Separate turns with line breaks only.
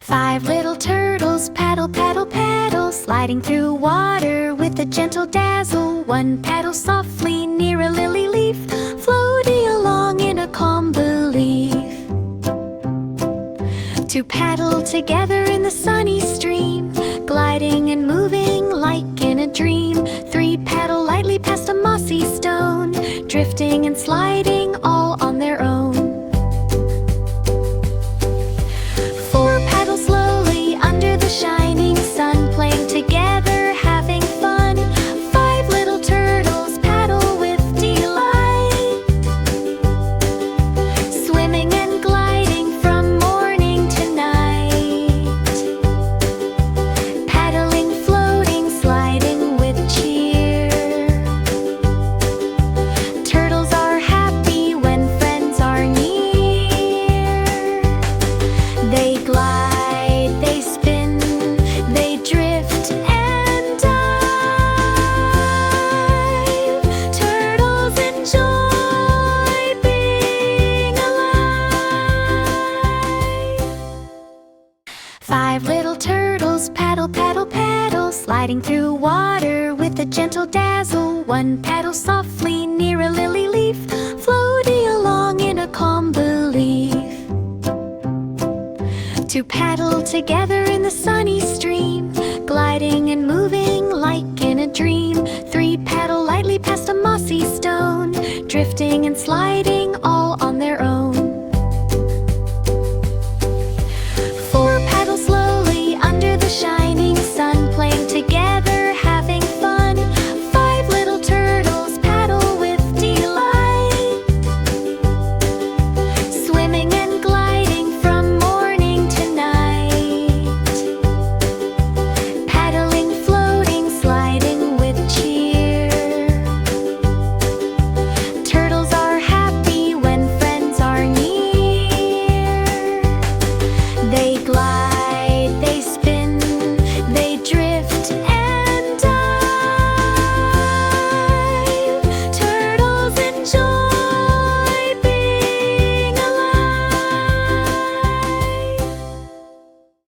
Five little turtles paddle, paddle, paddle, sliding through water with a gentle dazzle. One paddles softly near a lily leaf, floating along in a calm belief. Two paddle together in the sunny stream, gliding and moving like in a dream. Three paddle lightly past a mossy stone, drifting and sliding all on their own. Four paddle slowly under the shining sun, playing together, having fun. Five little turtles paddle with delight, swimming and gliding from morning to night, paddling, floating, sliding with cheer. Turtles are happy when friends are near. They glide, they spin, they drift and dive. Turtles enjoy being alive. Five little turtles paddle, paddle, paddle, sliding through water with a gentle dazzle. One paddle softly near a lily leaf, floating along in a calm belief. Two paddle together in the sunny stream, gliding and moving like in a dream. Three paddle lightly past a mossy stone, drifting and sliding all on their own. Four paddle slowly under the shining sun, playing together, having fun. Five little turtles paddle with delight, swimming and gliding from morning to night, paddling, floating, sliding with cheer. Turtles are happy when friends are near. They glide.